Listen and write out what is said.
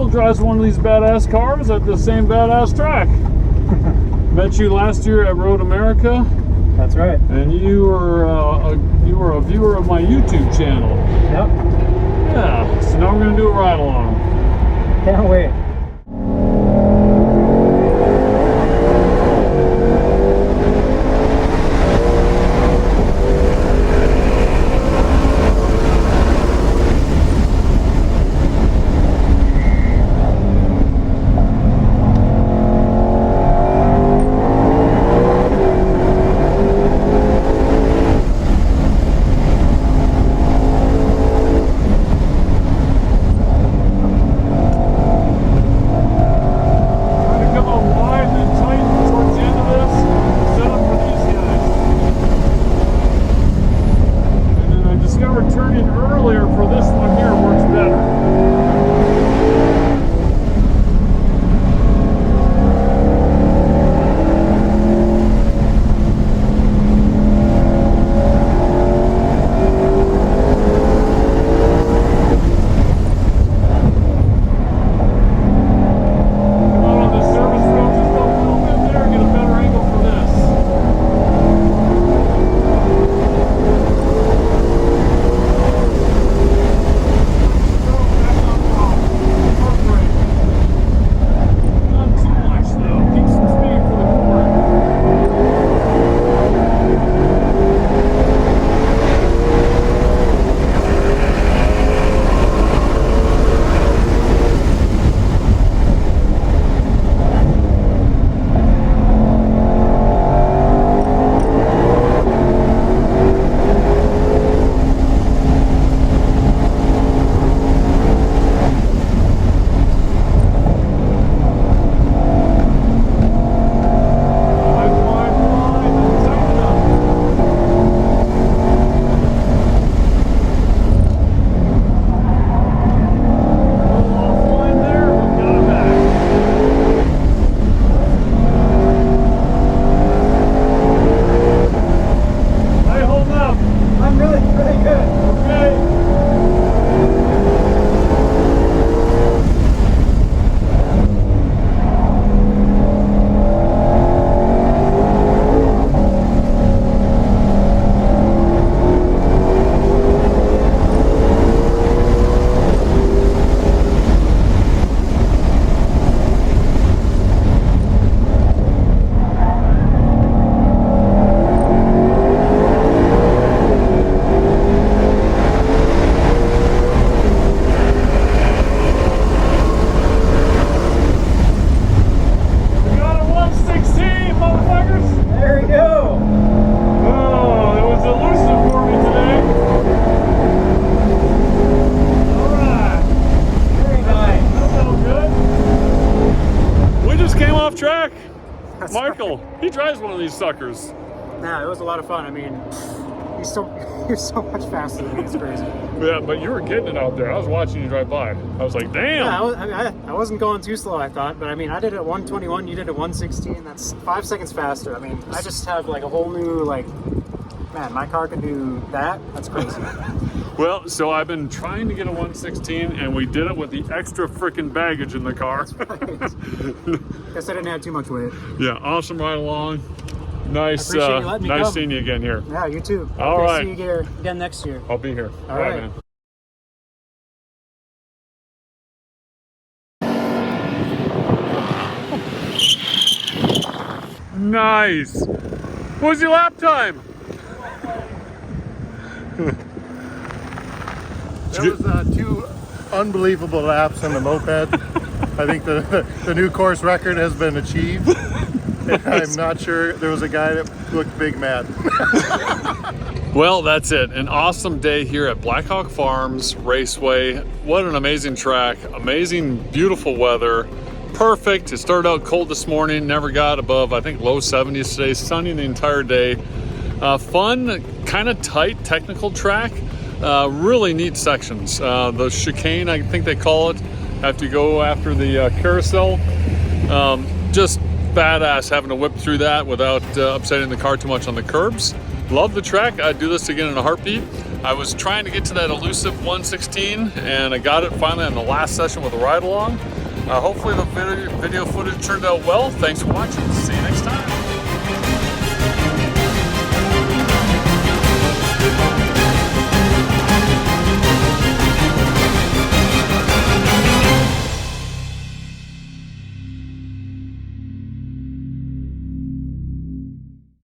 Michael drives one of these badass cars at the same badass track. Met you last year at Road America. That's right. And you were a viewer of my YouTube channel. Yep. Yeah. So now we're gonna do a ride along. Can't wait. Michael, he drives one of these suckers. Nah, it was a lot of fun. I mean, he's so much faster than me. It's crazy. Yeah, but you were getting it out there. I was watching you drive by. I was like, damn. Yeah, I wasn't going too slow, I thought. But I mean, I did it at 121. You did it at 116. That's 5 seconds faster. I mean, I just have like a whole new, like, man, my car can do that. That's crazy. Well, so I've been trying to get a 116, and we did it with the extra freaking baggage in the car. That's right. Guess I didn't have too much weight. Yeah, awesome ride along. Nice, nice seeing you again here. Yeah, you too. All right. See you here again next year. I'll be here. All right, man. Nice. What was your lap time? There was 2 unbelievable laps on the moped. I think the new course record has been achieved. And I'm not sure, there was a guy that looked big mad. Well, that's it. An awesome day here at Blackhawk Farms Raceway. What an amazing track. Amazing, beautiful weather. Perfect. It started out cold this morning, never got above, I think, low 70s today. Sunny the entire day. Fun, kind of tight, technical track. Really neat sections. The chicane, I think they call it, after you go after the carousel. Just badass having to whip through that without upsetting the car too much on the curbs. Love the track. I'd do this again in a heartbeat. I was trying to get to that elusive 116, and I got it finally on the last session with a ride along. Hopefully the video footage turned out well. Thanks for watching. See you next time.